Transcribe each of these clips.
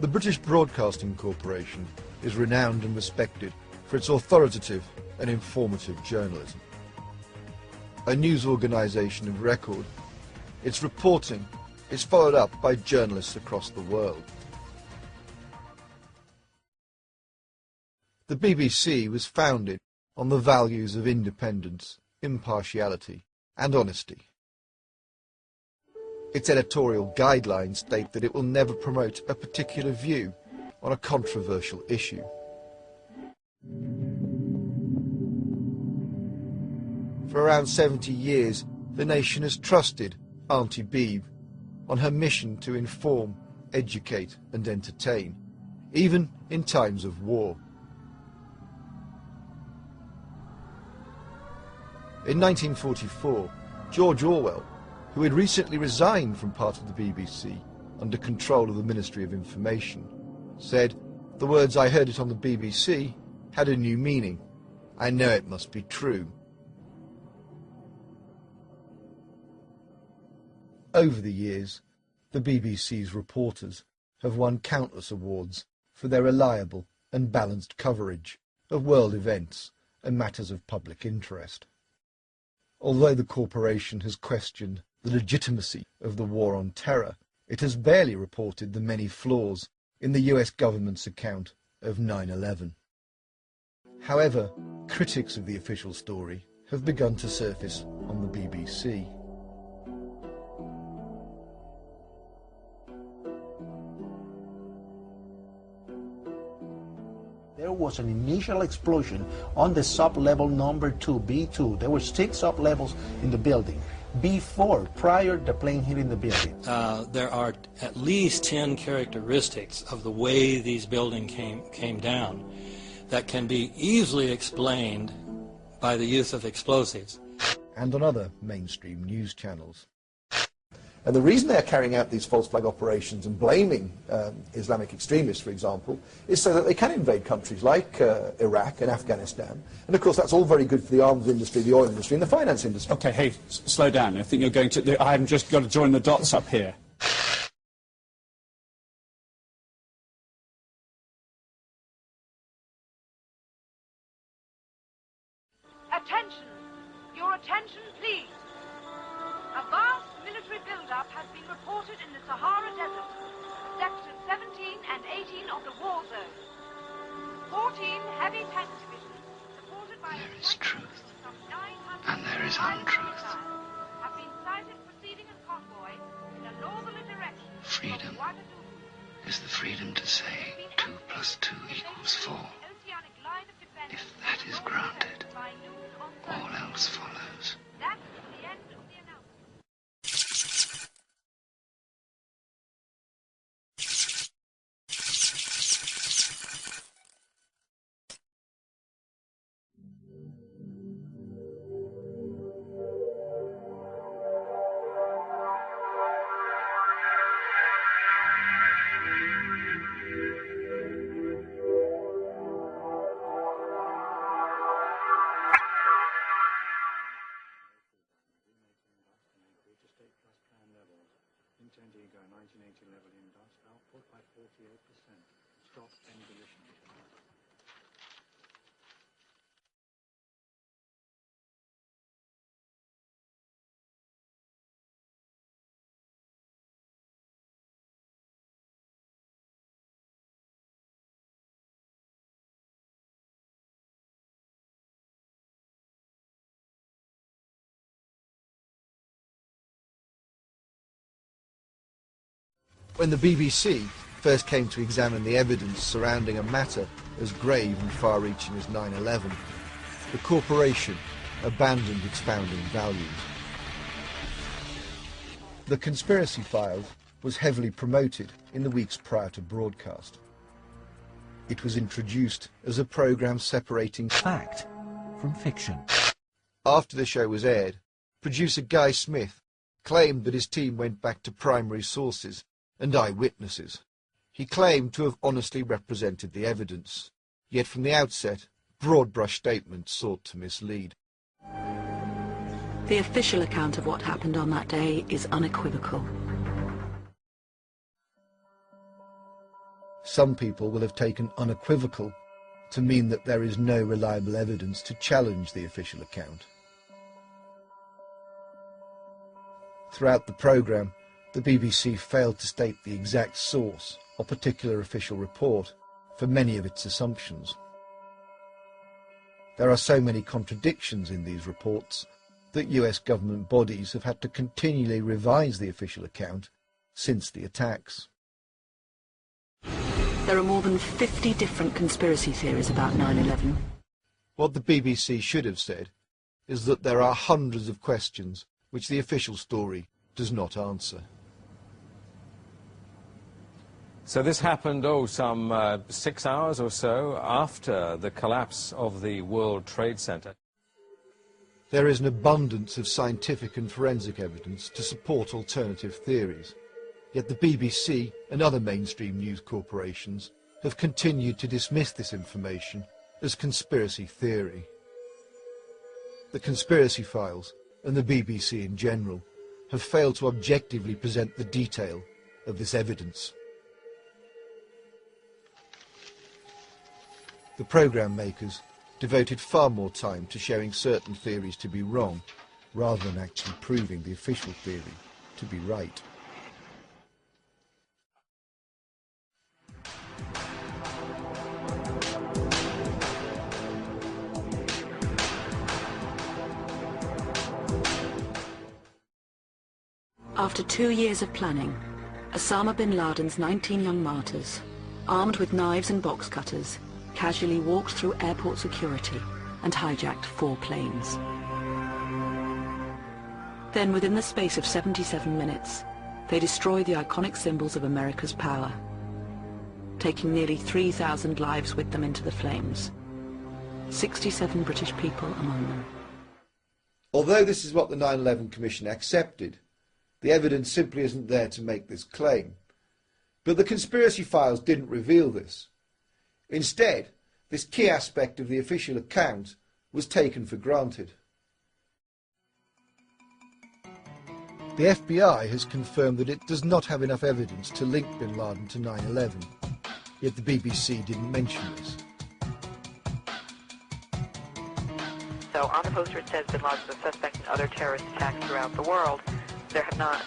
The British Broadcasting Corporation is renowned and respected for its authoritative and informative journalism. A news organisation of record, its reporting is followed up by journalists across the world. The BBC was founded on the values of independence, impartiality and honesty. Its editorial guidelines state that it will never promote a particular view on a controversial issue. For around 70 years, the nation has trusted Auntie Beeb on her mission to inform, educate and entertain, even in times of war. In 1944, George Orwell, who had recently resigned from part of the BBC under control of the Ministry of Information, said, "The words I heard it on the BBC had a new meaning. I know it must be true." Over the years, the BBC's reporters have won countless awards for their reliable and balanced coverage of world events and matters of public interest. Although the corporation has questioned the legitimacy of the war on terror, it has barely reported the many flaws in the US government's account of 9/11. However, critics of the official story have begun to surface on the BBC. There was an initial explosion on the sub-level number 2, B2. There were 6 sub-levels in the building prior to the plane hitting the building. There are at least 10 characteristics of the way these buildings came down that can be easily explained by the use of explosives. And on other mainstream news channels. And the reason they're carrying out these false flag operations and blaming Islamic extremists, for example, is so that they can invade countries like Iraq and Afghanistan. And of course that's all very good for the arms industry, the oil industry and the finance industry. Okay, hey, slow down. I think you're going to... I've just got to join the dots up here. Attention! Your attention, please. A vast military build-up has been reported in the Sahara Desert, sectors 17 and 18 of the war zone. 14 heavy tank divisions, supported by there is truth, and there is untruth. Have been sighted proceeding in convoy in a northerly direction. Freedom is the freedom to say 2 + 2 = 4. If that is granted, all else follows. That's the end of the announcement. Indigo 1980 level in dust, output by 48%. Stop demolition. When the BBC first came to examine the evidence surrounding a matter as grave and far-reaching as 9/11, the corporation abandoned its founding values. The Conspiracy Files was heavily promoted in the weeks prior to broadcast. It was introduced as a programme separating fact from fiction. After the show was aired, producer Guy Smith claimed that his team went back to primary sources and eyewitnesses. He claimed to have honestly represented the evidence, yet from the outset, broad-brush statements sought to mislead. The official account of what happened on that day is unequivocal. some people will have taken unequivocal to mean that there is no reliable evidence to challenge the official account. Throughout the programme, the BBC failed to state the exact source or particular official report for many of its assumptions. There are so many contradictions in these reports that US government bodies have had to continually revise the official account since the attacks. There are more than 50 different conspiracy theories about 9/11. What the BBC should have said is that there are hundreds of questions which the official story does not answer. So this happened, some 6 hours or so after the collapse of the World Trade Center. There is an abundance of scientific and forensic evidence to support alternative theories, yet the BBC and other mainstream news corporations have continued to dismiss this information as conspiracy theory. The Conspiracy Files and the BBC in general have failed to objectively present the detail of this evidence. The programme makers devoted far more time to showing certain theories to be wrong, rather than actually proving the official theory to be right. After 2 years of planning, Osama bin Laden's 19 young martyrs, armed with knives and box cutters, casually walked through airport security and hijacked 4 planes. Then, within the space of 77 minutes, they destroyed the iconic symbols of America's power, taking nearly 3,000 lives with them into the flames, 67 British people among them. Although this is what the 9/11 Commission accepted, the evidence simply isn't there to make this claim. But the Conspiracy Files didn't reveal this. Instead, this key aspect of the official account was taken for granted. The FBI has confirmed that it does not have enough evidence to link bin Laden to 9/11, yet the BBC didn't mention this. So on the poster it says bin Laden is a suspect in other terrorist attacks throughout the world. There have not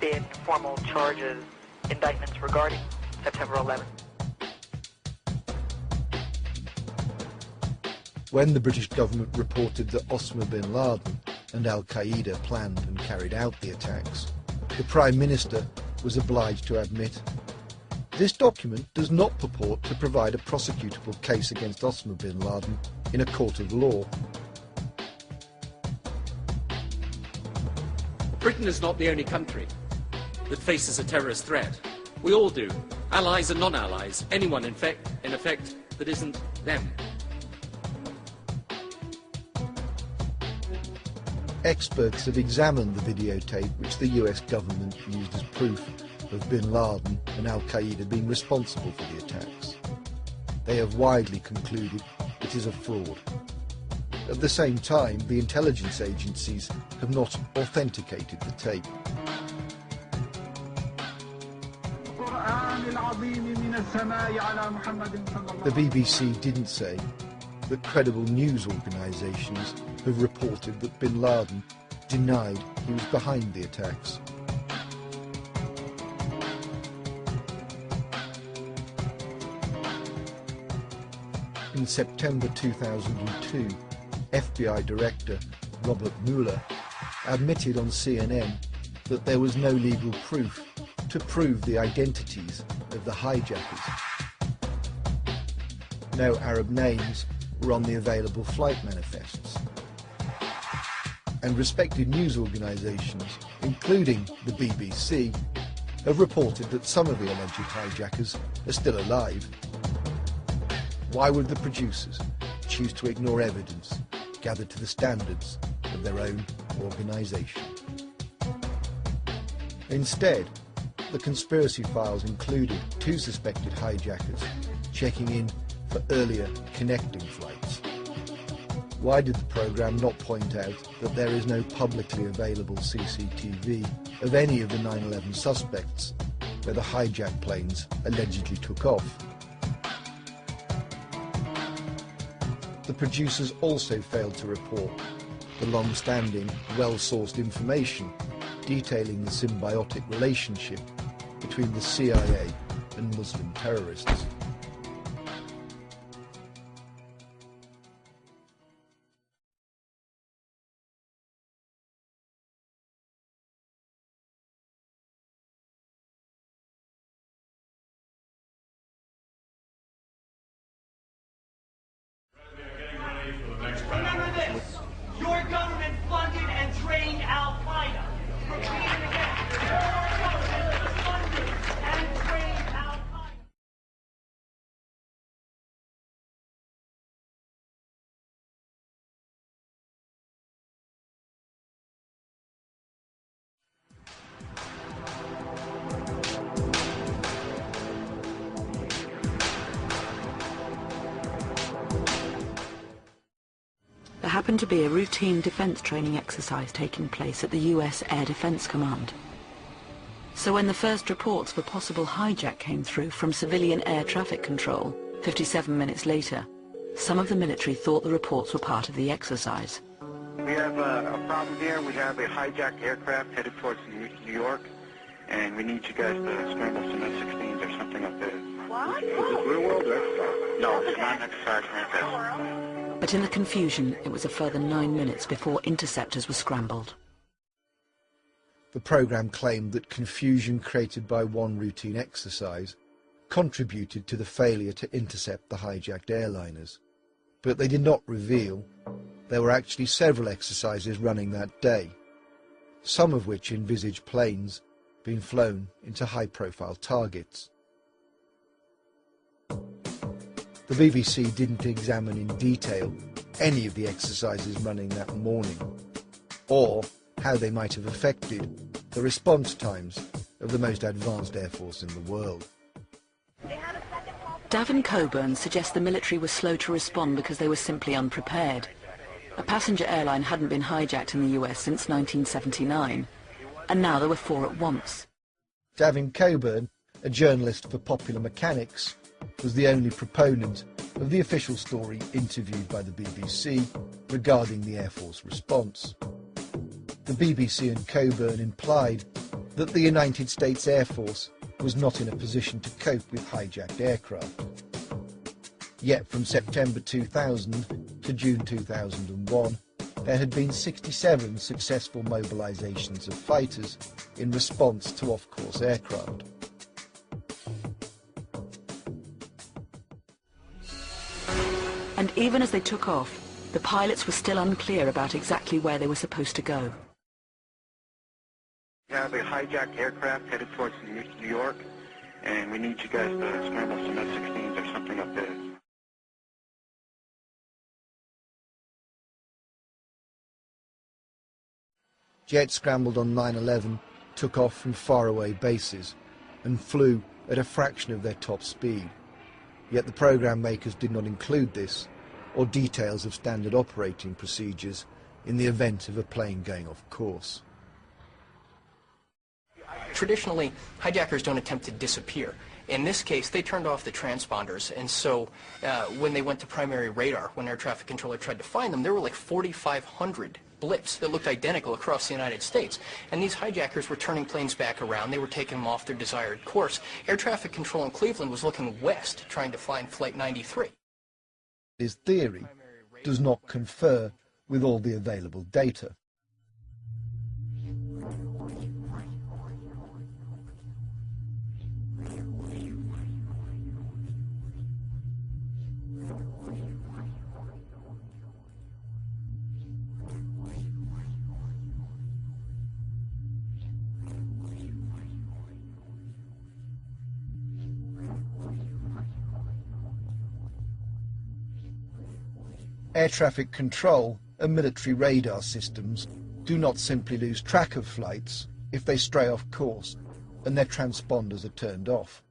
been formal charges, indictments regarding September 11th. When the British government reported that Osama bin Laden and Al-Qaeda planned and carried out the attacks, the Prime Minister was obliged to admit, "This document does not purport to provide a prosecutable case against Osama bin Laden in a court of law." Britain is not the only country that faces a terrorist threat. We all do. Allies and non-allies. Anyone, in effect, that isn't them. Experts have examined the videotape which the US government used as proof of bin Laden and Al-Qaeda being responsible for the attacks. They have widely concluded it is a fraud. At the same time, the intelligence agencies have not authenticated the tape. The BBC didn't say that credible news organisations have reported that bin Laden denied he was behind the attacks. In September 2002, FBI Director Robert Mueller admitted on CNN that there was no legal proof to prove the identities of the hijackers. No Arab names were on the available flight manifests. And respected news organisations, including the BBC, have reported that some of the alleged hijackers are still alive. Why would the producers choose to ignore evidence gathered to the standards of their own organisation? Instead, the Conspiracy Files included 2 suspected hijackers checking in for earlier connecting flights. Why did the programme not point out that there is no publicly available CCTV of any of the 9/11 suspects where the hijacked planes allegedly took off. The producers also failed to report the long-standing, well-sourced information detailing the symbiotic relationship between the CIA and Muslim terrorists. Remember this, your government funded and trained Al-Qaeda. Repeat it again, your government funded and trained Al-Qaeda. There happened to be a routine defense training exercise taking place at the US Air Defense Command. So when the first reports of a possible hijack came through from civilian air traffic control, 57 minutes later, some of the military thought the reports were part of the exercise. We have a problem here. We have a hijacked aircraft headed towards New York, and we need you guys to scramble some F-16s or something up there. What? Is this real world exercise? No, it's not an exercise like this. But in the confusion, it was a further 9 minutes before interceptors were scrambled. The programme claimed that confusion created by one routine exercise contributed to the failure to intercept the hijacked airliners. But they did not reveal there were actually several exercises running that day, some of which envisaged planes being flown into high-profile targets. The BBC didn't examine in detail any of the exercises running that morning, or how they might have affected the response times of the most advanced air force in the world. David Coburn suggests the military was slow to respond because they were simply unprepared. A passenger airline hadn't been hijacked in the US since 1979, and now there were 4 at once. David Coburn, a journalist for Popular Mechanics, was the only proponent of the official story interviewed by the BBC regarding the Air Force response. The BBC and Coburn implied that the United States Air Force was not in a position to cope with hijacked aircraft. Yet from September 2000 to June 2001, there had been 67 successful mobilisations of fighters in response to off-course aircraft. And even as they took off, the pilots were still unclear about exactly where they were supposed to go. We have a hijacked aircraft headed towards New York, and we need you guys to scramble some F-16s or something up there. Jets scrambled on 9/11 took off from faraway bases and flew at a fraction of their top speed. Yet the programme makers did not include this, or details of standard operating procedures in the event of a plane going off course. Traditionally, hijackers don't attempt to disappear. In this case, they turned off the transponders, and so when they went to primary radar, when air traffic controller tried to find them, there were like 4,500 blips that looked identical across the United States. And these hijackers were turning planes back around. They were taking them off their desired course. Air traffic control in Cleveland was looking west, trying to find Flight 93. His theory does not confer with all the available data. Air traffic control and military radar systems do not simply lose track of flights if they stray off course and their transponders are turned off.